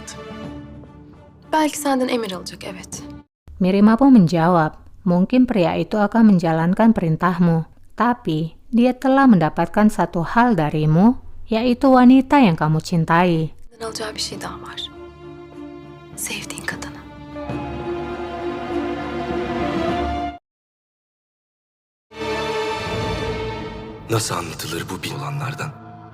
hayatı. Belki senden emir alacak, evet. Mirima pun menjawab, mungkin pria itu akan menjalankan perintahmu, tapi dia telah mendapatkan satu hal darimu, yaitu wanita yang kamu cintai. Senden alacağı bir şey daha var. Sevdiğin kadını. Nasıl anlatılır bu bil olanlardan?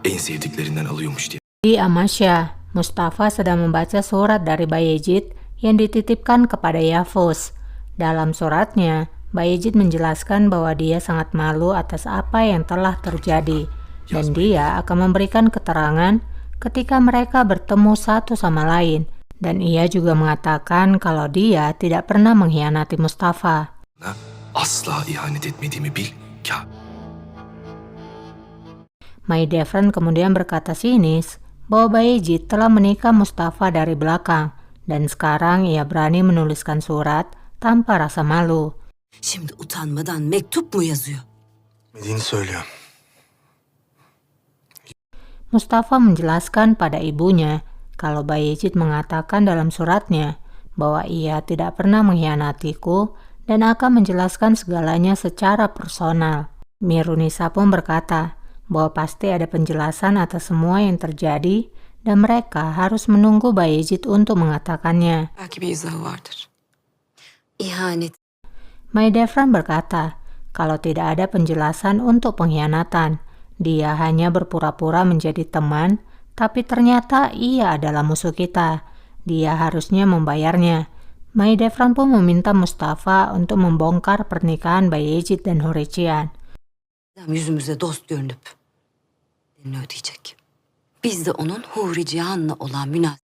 En sevdiklerinden alıyormuş diye. Di Amasya, Mustafa sedang membaca surat dari Bayezid yang dititipkan kepada Yavuz. Dalam suratnya, Bayezid menjelaskan bahwa dia sangat malu atas apa yang telah terjadi dan dia akan memberikan keterangan ketika mereka bertemu satu sama lain. Dan ia juga mengatakan kalau dia tidak pernah mengkhianati Mustafa. Asla ihanet etmediğimi bil. Mahidevran kemudian berkata sinis bahwa Bayezid telah menikah Mustafa dari belakang dan sekarang ia berani menuliskan surat tanpa rasa malu. Şimdi utanmadan mektup mu yazıyor? Dediğini söylüyor. Mustafa menjelaskan pada ibunya kalau Bayezid mengatakan dalam suratnya bahwa ia tidak pernah mengkhianatiku dan akan menjelaskan segalanya secara personal. Mirunisa pun berkata bahwa pasti ada penjelasan atas semua yang terjadi dan mereka harus menunggu Bayezid untuk mengatakannya. Belki bir izahı vardır. İhanet. Mahidevran berkata kalau tidak ada penjelasan untuk pengkhianatan, dia hanya berpura-pura menjadi teman, tapi ternyata ia adalah musuh kita. Dia harusnya membayarnya. Mahidevran pun meminta Mustafa untuk membongkar pernikahan Bayezid dan Hurrician. Yüzümüze dost görünüp ne ödeyecek? Biz de onun Huri Cihan'la olan münasebet.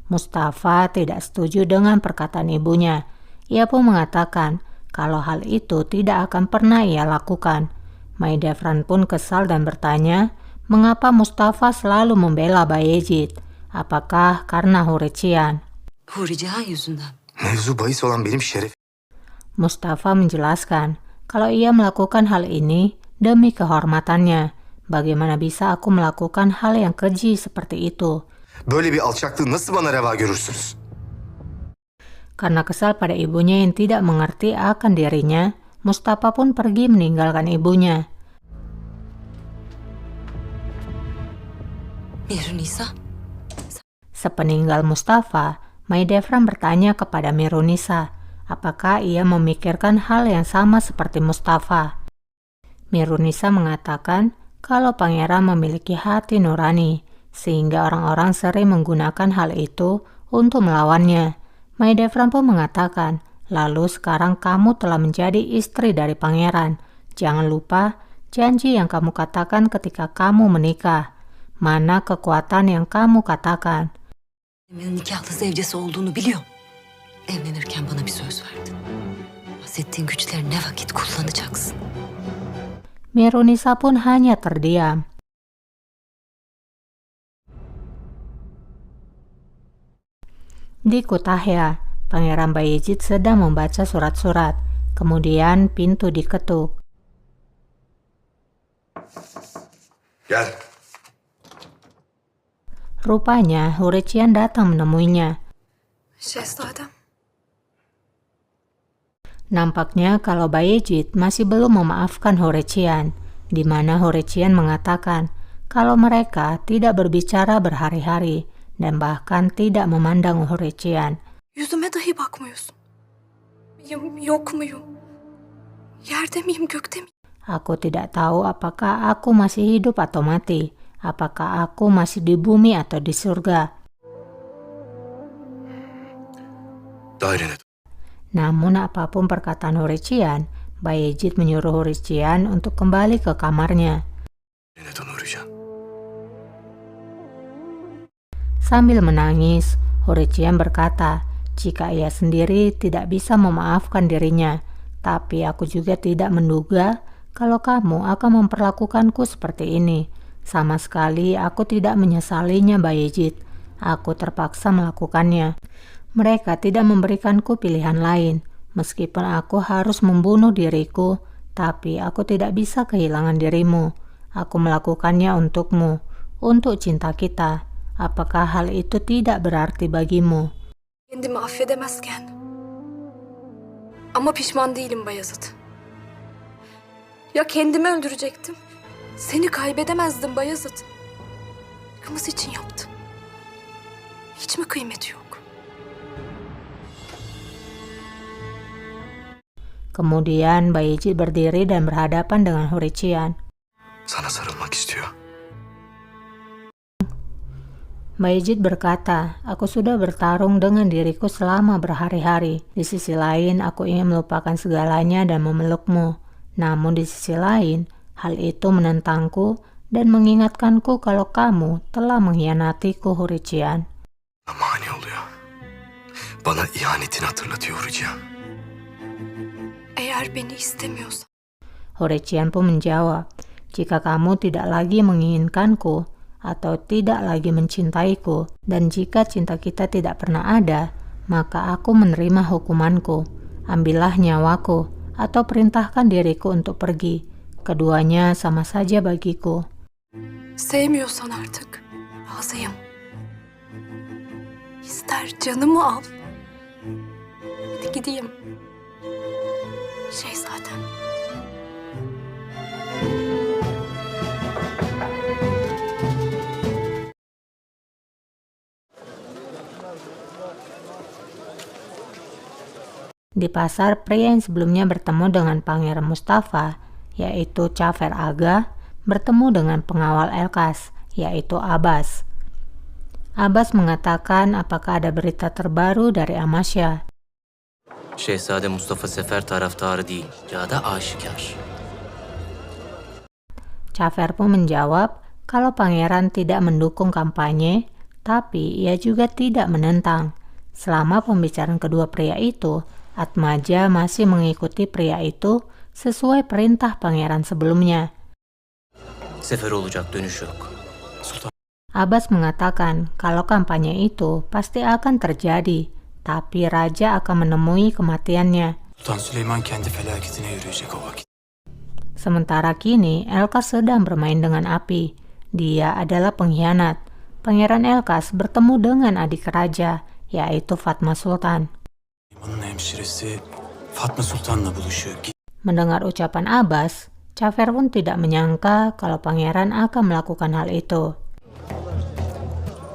Mustafa tidak setuju dengan perkataan ibunya. Ia pun mengatakan kalau hal itu tidak akan pernah ia lakukan. Mahidevran pun kesal dan bertanya, mengapa Mustafa selalu membela Bayezid? Apakah karena Hurrician? Huri Cihan yüzünden. Mevzu bahis olan benim şeref. Mustafa menjelaskan kalau ia melakukan hal ini demi kehormatannya. Bagaimana bisa aku melakukan hal yang keji seperti itu? Böyle bir alçaklığı nasıl bana reva görürsünüz? Karena kesal pada ibunya yang tidak mengerti akan dirinya, Mustafa pun pergi meninggalkan ibunya. Mirunisa. Sepeninggal Mustafa, Mahidevran bertanya kepada Mirunisa, apakah ia memikirkan hal yang sama seperti Mustafa. Mirunisa mengatakan kalau pangeran memiliki hati nurani, sehingga orang-orang sering menggunakan hal itu untuk melawannya. Mahidevran pun mengatakan, lalu sekarang kamu telah menjadi istri dari pangeran. Jangan lupa janji yang kamu katakan ketika kamu menikah. Mana kekuatan yang kamu katakan? Benim nikahlı zevcesi olduğunu biliyor. Evlenirken bana bir söz verdin. Bahsettiğin güçleri ne vakit kullanacaksın? Mirunisa pun hanya terdiam. Di Kütahya, Pangeran Bayezid sedang membaca surat-surat. Kemudian pintu diketuk. Gel. Rupanya Hurrician datang menemuinya. Şehzadem. Nampaknya kalau Bayezid masih belum memaafkan Hurrician, di mana Hurrician mengatakan kalau mereka tidak berbicara berhari-hari dan bahkan tidak memandang Hurrician. Yüzüme dahi bakmıyorsun. Yok muyum? Yerde miyim, gökte miyim? Aku tidak tahu apakah aku masih hidup atau mati. Apakah aku masih di bumi atau di surga. Dairene. Namun apapun perkataan Hurrician, Bayezid menyuruh Hurrician untuk kembali ke kamarnya. Sambil menangis, Hurrician berkata, jika ia sendiri tidak bisa memaafkan dirinya, tapi aku juga tidak menduga kalau kamu akan memperlakukanku seperti ini. Sama sekali aku tidak menyesalinya, Bayezid. Aku terpaksa melakukannya. Mereka tidak memberikanku pilihan lain. Meskipun aku harus membunuh diriku, tapi aku tidak bisa kehilangan dirimu. Aku melakukannya untukmu, untuk cinta kita. Apakah hal itu tidak berarti bagimu? Kendimi affedemezken. Ama pişman değilim Bayezid. Ya kendimi öldürecektim. Seni kaybedemezdim Bayezid. Kımız için yaptım. Hiç mi kıymeti yok? Kemudian Bayezid berdiri dan berhadapan dengan Hurricane. Sana sarılmak istiyor. Bayezid berkata, aku sudah bertarung dengan diriku selama berhari-hari. Di sisi lain, aku ingin melupakan segalanya dan memelukmu. Namun di sisi lain, hal itu menentangku dan mengingatkanku kalau kamu telah mengkhianatiku, Hurricane. Mani oluyor. Bana ihanetini hatırlatıyor Hurricane. Eğer beni istemiyorsan. Hurricane pun menjawab, jika kamu tidak lagi menginginkanku atau tidak lagi mencintaiku, dan jika cinta kita tidak pernah ada, maka aku menerima hukumanku. Ambillah nyawaku atau perintahkan diriku untuk pergi. Keduanya sama saja bagiku. Sevmiyorsan artık razıyım. İster canımı al. Hadi gideyim. Şehzadem. Di pasar, pria yang sebelumnya bertemu dengan Pangeran Mustafa, yaitu Cafer Aga, bertemu dengan pengawal Elkas, yaitu Abbas. Abbas mengatakan apakah ada berita terbaru dari Amasya. Şehzade Mustafa Sefer taraftarı değil, ya da aşikar. Cafer pun menjawab kalau pangeran tidak mendukung kampanye, tapi ia juga tidak menentang. Selama pembicaraan kedua pria itu, Atmaja masih mengikuti pria itu sesuai perintah pangeran sebelumnya. Sefer olacak, dönüş yok. Sultan. Abbas mengatakan kalau kampanye itu pasti akan terjadi, tapi raja akan menemui kematiannya. Sultan Süleyman kendi felaketine yürüyecek o vakit. Sementara kini Elkas sedang bermain dengan api. Dia adalah pengkhianat. Pangeran Elkas bertemu dengan adik raja, yaitu Fatma Sultan. Onun hemşiresi Fatma Sultan'la buluşuyor. Mendengar ucapan Abbas, Cafer pun tidak menyangka kalau pangeran akan melakukan hal itu.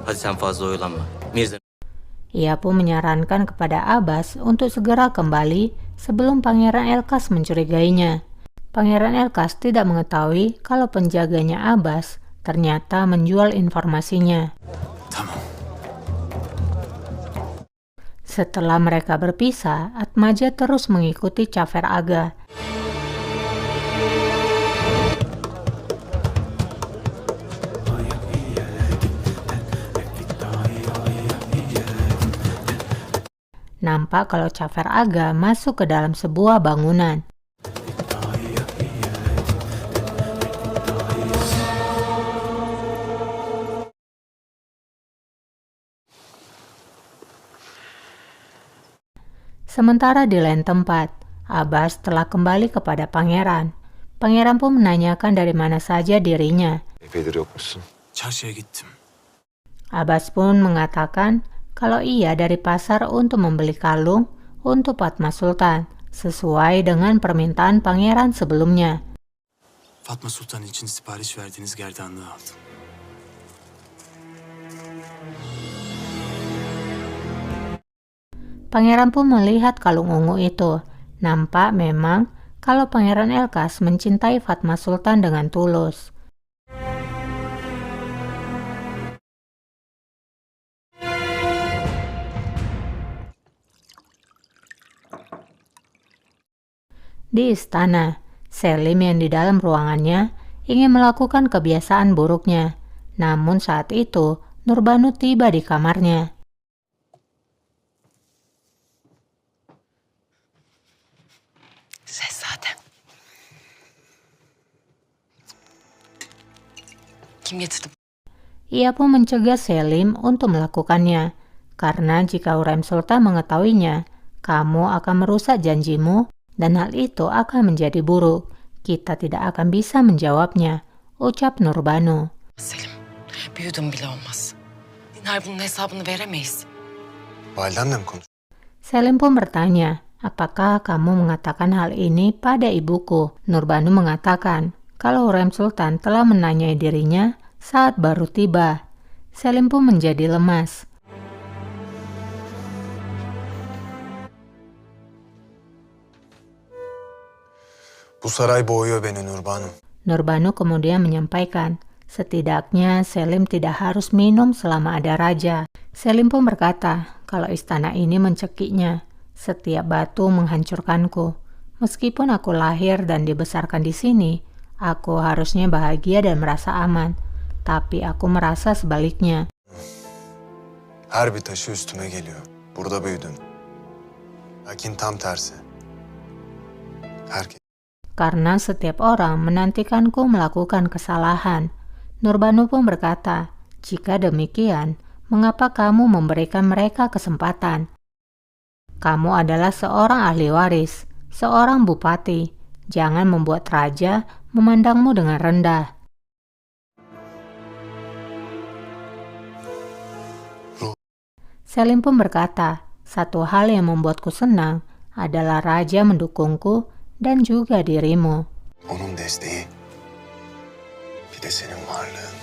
Hadi sen fazla oyalanma. Mirza. Ia pun menyarankan kepada Abbas untuk segera kembali sebelum Pangeran Elkas mencurigainya. Pangeran Elkas tidak mengetahui kalau penjaganya Abbas ternyata menjual informasinya. Tamam. Setelah mereka berpisah, Atmaja terus mengikuti Cafer Aga. Nampak kalau Cafer Aga masuk ke dalam sebuah bangunan. Sementara di lain tempat, Abbas telah kembali kepada pangeran. Pangeran pun menanyakan dari mana saja dirinya. Epeydir yokmuşsun. Çarşıya gittim. Abbas pun mengatakan kalau ia dari pasar untuk membeli kalung untuk Fatma Sultan, sesuai dengan permintaan pangeran sebelumnya. Fatma Sultan için sipariş verdiğiniz gerdanlığı aldım. Pangeran pun melihat kalung ungu itu. Nampak memang kalau Pangeran Elkas mencintai Fatma Sultan dengan tulus. Di istana, Selim yang di dalam ruangannya ingin melakukan kebiasaan buruknya. Namun saat itu, Nurbanu tiba di kamarnya. Şehzadem. Kim getirdi? Ia pun mencegah Selim untuk melakukannya, karena jika Hurrem Sultan mengetahuinya, kamu akan merusak janjimu dan hal itu akan menjadi buruk. Kita tidak akan bisa menjawabnya, ucap Nurbanu. Selim, bir yudum bile olmaz. Pınar bunun hesabını veremeyiz. Validemle mi konuş? Selim pun bertanya, apakah kamu mengatakan hal ini pada ibuku? Nurbanu mengatakan kalau Hurrem Sultan telah menanyai dirinya saat baru tiba. Selim pun menjadi lemas. Bu saray boğuyor beni Nurbanu. Nurbanu kemudian menyampaikan, setidaknya Selim tidak harus minum selama ada raja. Selim pun berkata kalau istana ini mencekiknya. Setiap batu menghancurkanku. Meskipun aku lahir dan dibesarkan di sini, aku harusnya bahagia dan merasa aman. Tapi aku merasa sebaliknya. Her bir taşı üstüme geliyor. Burada büyüdün. Lakin tam tersi. Herkes. Karena setiap orang menantikanku melakukan kesalahan. Nurbanu pun berkata, jika demikian, mengapa kamu memberikan mereka kesempatan? Kamu adalah seorang ahli waris, seorang bupati. Jangan membuat raja memandangmu dengan rendah. Selim pun berkata, satu hal yang membuatku senang adalah raja mendukungku dan juga dirimu. Onun desteği. Bir de senin varlığın.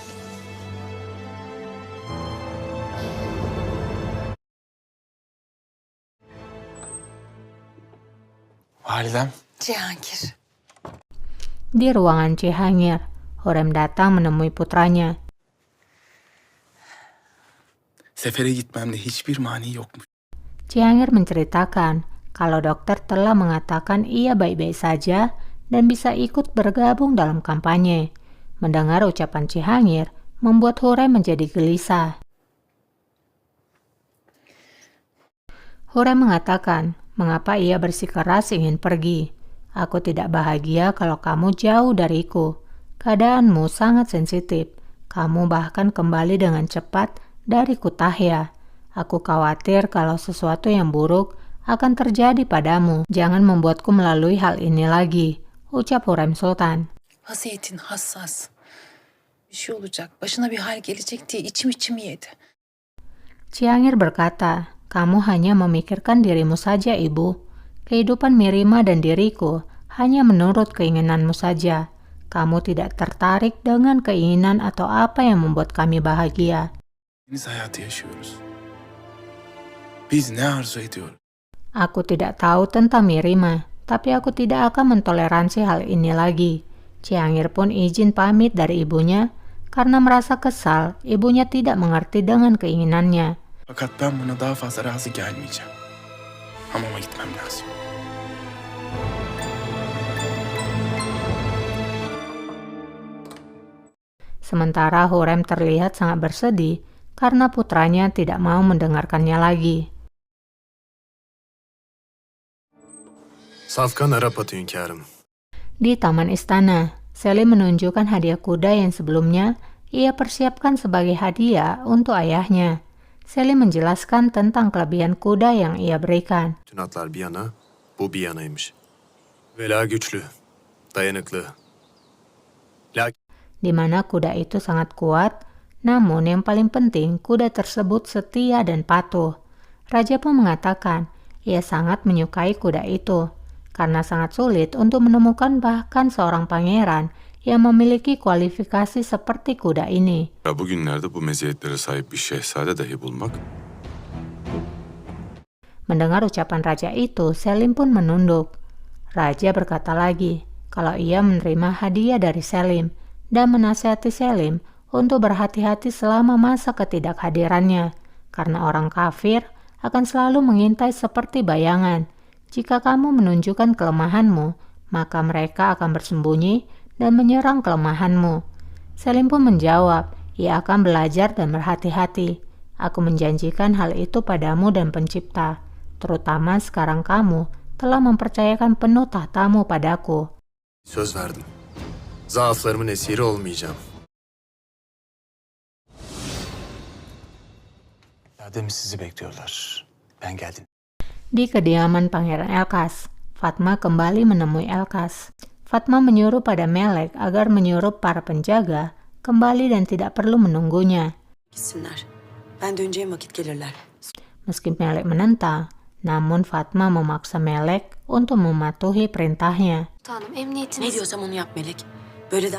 Validem. Cihangir. Di ruangan Cihangir, Hurrem datang menemui putranya. Sefere gitmemde hiçbir mani yokmuş. Cihangir menceritakan kalau dokter telah mengatakan ia baik-baik saja dan bisa ikut bergabung dalam kampanye. Mendengar ucapan Cihangir membuat Hurrem menjadi gelisah. Hurrem mengatakan, mengapa ia bersikeras ingin pergi. Aku tidak bahagia kalau kamu jauh dariku. Keadaanmu sangat sensitif. Kamu bahkan kembali dengan cepat dari Kutahya. Aku khawatir kalau sesuatu yang buruk akan terjadi padamu. Jangan membuatku melalui hal ini lagi, ucap Hurrem Sultan. Vaziyetin hassas. Bir şey olacak. Başına bir hal gelecek diye içim yedi. Cihangir berkata, kamu hanya memikirkan dirimu saja, Ibu. Kehidupan Mirima dan diriku hanya menurut keinginanmu saja. Kamu tidak tertarik dengan keinginan atau apa yang membuat kami bahagia. Deniz hayatı yaşıyoruz. Biz ne arzu ediyoruz? Aku tidak tahu tentang Mirima, tapi aku tidak akan mentoleransi hal ini lagi. Cihangir pun izin pamit dari ibunya karena merasa kesal ibunya tidak mengerti dengan keinginannya. Fakat ben buna daha fazla razı gelmeyeceğim. Hamama gitmem lazım. Sementara Hurrem terlihat sangat bersedih karena putranya tidak mau mendengarkannya lagi. Safkan Arap atı hünkârım. Di taman istana, Selim menunjukkan hadiah kuda yang sebelumnya ia persiapkan sebagai hadiah untuk ayahnya. Selim menjelaskan tentang kelebihan kuda yang ia berikan. Tüm atlar bir yana, bu bir yanaymış. Vela güçlü, dayanıklı. Di mana kuda itu sangat kuat, namun yang paling penting kuda tersebut setia dan patuh. Raja pun mengatakan ia sangat menyukai kuda itu, karena sangat sulit untuk menemukan bahkan seorang pangeran yang memiliki kualifikasi seperti kuda ini. Bugünlerde bu meziyetlere sahip bir şehzade dahi bulmak. Mendengar ucapan raja itu, Selim pun menunduk. Raja berkata lagi kalau ia menerima hadiah dari Selim dan menasihati Selim untuk berhati-hati selama masa ketidakhadirannya, karena orang kafir akan selalu mengintai seperti bayangan. Jika kamu menunjukkan kelemahanmu, maka mereka akan bersembunyi dan menyerang kelemahanmu. Selim pun menjawab, ia akan belajar dan berhati-hati. Aku menjanjikan hal itu padamu dan pencipta, terutama sekarang kamu telah mempercayakan penuh tahtamu padaku. Söz verdim. Zaaflarımın esiri olmayacağım. Adem sizi bekliyorlar. Ben geldim. Di kediaman Pangeran Elkas, Fatma kembali menemui Elkas. Fatma menyuruh pada Melek agar menyuruh para penjaga kembali dan tidak perlu menunggunya. Gitsinler. Ben döneceğim vakit gelirler. Meski Melek menentang, namun Fatma memaksa Melek untuk mematuhi perintahnya. Sultanım Ne emniyetiniz... diyorsam onu yap Melek. Böyle de...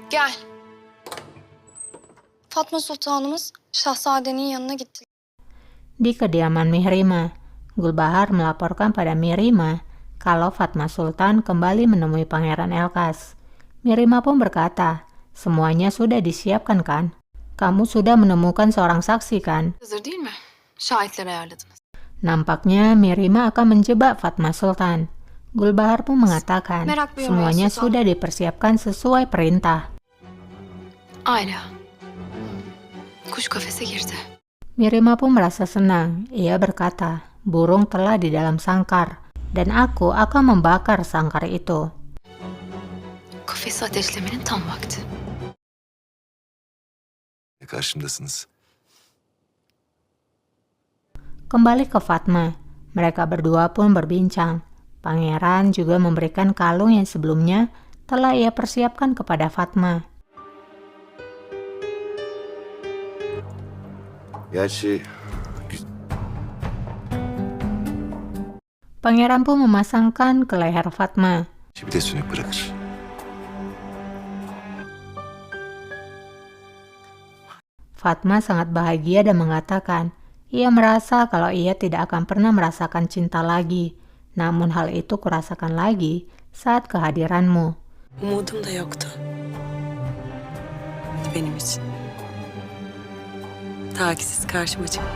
Gel. Fatma Sultanımız Şahzadenin yanına gitti. Di kediaman Mihrima, Gulbahar melaporkan pada Mirima kalau Fatma Sultan kembali menemui Pangeran Elkas. Mirima pun berkata, semuanya sudah disiapkan kan? Kamu sudah menemukan seorang saksi kan? Hazır değil mi? Şahitler ayarladınız. Nampaknya Mirima akan menjebak Fatma Sultan. Gulbahar pun mengatakan, Merak buyurmayın semuanya Sultan. sudah dipersiapkan sesuai perintah. Ayla. Kuş kafese girdi. Mirima pun merasa senang. Ia berkata, burung telah di dalam sangkar, dan aku akan membakar sangkar itu. Kafesi ateşlemenin tam vakti. Karşımdasınız. Kembali ke Fatma, mereka berdua pun berbincang. Pangeran juga memberikan kalung yang sebelumnya telah ia persiapkan kepada Fatma. Gerçi Pangeran pun memasangkan ke leher Fatma. bir de sönük bırakır. Fatma sangat bahagia dan mengatakan, ia merasa kalau ia tidak akan pernah merasakan cinta lagi. Namun hal itu kurasakan lagi saat kehadiranmu. Umudum da yoktu. Benim için. Ta ki siz karşıma çıkın.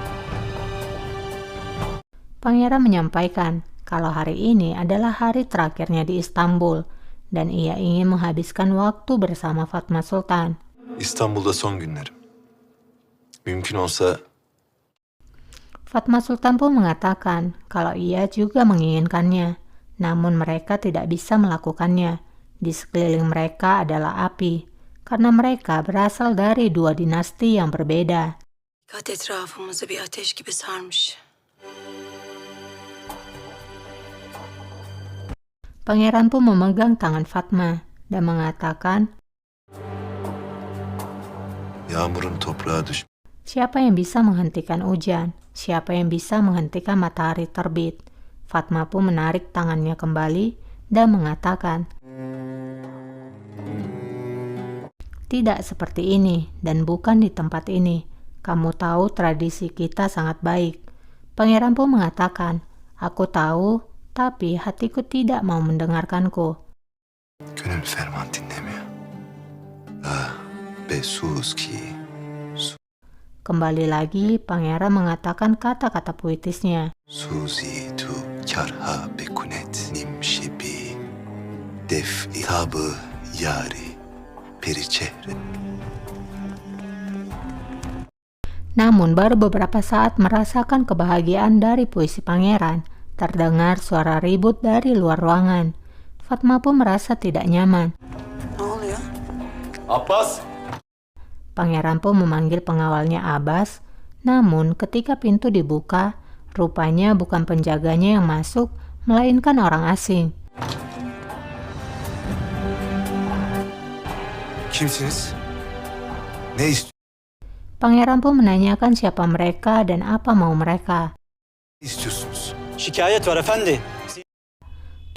Pangeran menyampaikan kalau hari ini adalah hari terakhirnya di Istanbul dan ia ingin menghabiskan waktu bersama Fatma Sultan. İstanbul'da son günlerim. Mümkün olsa Fatma Sultan pun mengatakan kalau ia juga menginginkannya, namun mereka tidak bisa melakukannya. Di sekeliling mereka adalah api, karena mereka berasal dari dua dinasti yang berbeda. Kat etrafımızı bir ateş gibi sarmış. Pangeran pun memegang tangan Fatma dan mengatakan, yağmurun toprağa düş. siapa yang bisa menghentikan hujan? Siapa yang bisa menghentikan matahari terbit? Fatma pun menarik tangannya kembali dan mengatakan, tidak seperti ini dan bukan di tempat ini. Kamu tahu tradisi kita sangat baik. Pangeran pun mengatakan, aku tahu, tapi hatiku tidak mau mendengarkanku. Gönül ferman dinlemiyor. Ah, be sus ki. Kembali lagi, Pangeran mengatakan kata-kata puitisnya. Suzi tu karha bekunet nimşibi. Def itabı yari peri çehre. Namun baru beberapa saat merasakan kebahagiaan dari puisi Pangeran, terdengar suara ribut dari luar ruangan. Fatma pun merasa tidak nyaman. Ne oluyor? Abbas! Pangeran pun memanggil pengawalnya Abbas, namun ketika pintu dibuka, rupanya bukan penjaganya yang masuk, melainkan orang asing. Kimsiniz? Ne Pangeran pun menanyakan siapa mereka dan apa mau mereka. istiyorsunuz? Şikayet var efendi.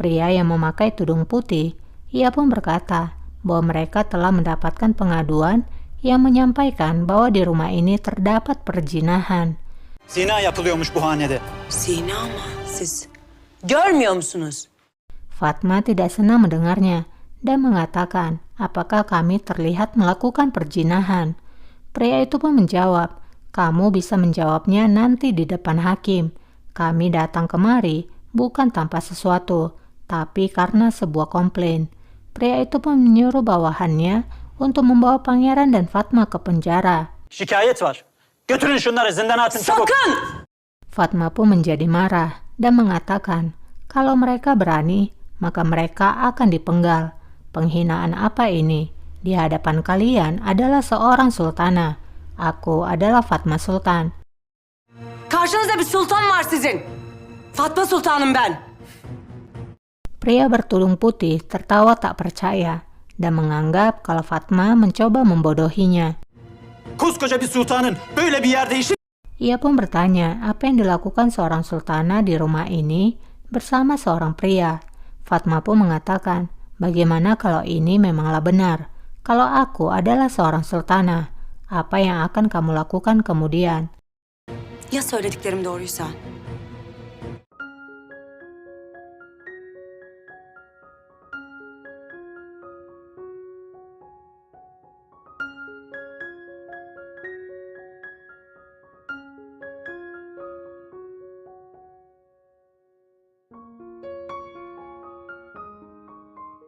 Pria yang memakai tudung putih, ia pun berkata bahwa mereka telah mendapatkan pengaduan yang menyampaikan bahwa di rumah ini terdapat perzinahan. Zina yapılıyormuş bu hanede. Zina mı? Siz görmüyor musunuz? Fatma tidak senang mendengarnya dan mengatakan, apakah kami terlihat melakukan perzinahan? Pria itu pun menjawab, kamu bisa menjawabnya nanti di depan hakim. Kami datang kemari bukan tanpa sesuatu, tapi karena sebuah komplain. Pria itu pun menyuruh bawahannya untuk membawa Pangeran dan Fatma ke penjara. Şikayet var. Götürün şunları zindana atın çabuk. Fatma pun menjadi marah dan mengatakan, kalau mereka berani, maka mereka akan dipenggal. Penghinaan apa ini? Di hadapan kalian adalah seorang sultana. Aku adalah Fatma Sultan. Karşınızda bir sultan var sizin. Fatma Sultanım ben. Pria bertudung putih tertawa tak percaya. dan menganggap kalau Fatma mencoba membodohinya. Koskoca bir sultanın böyle bir yerde işi... Ia pun bertanya apa yang dilakukan seorang sultana di rumah ini bersama seorang pria. Fatma pun mengatakan, bagaimana kalau ini memanglah benar? Kalau aku adalah seorang sultana, apa yang akan kamu lakukan kemudian? Ya söylediklerim doğruysa?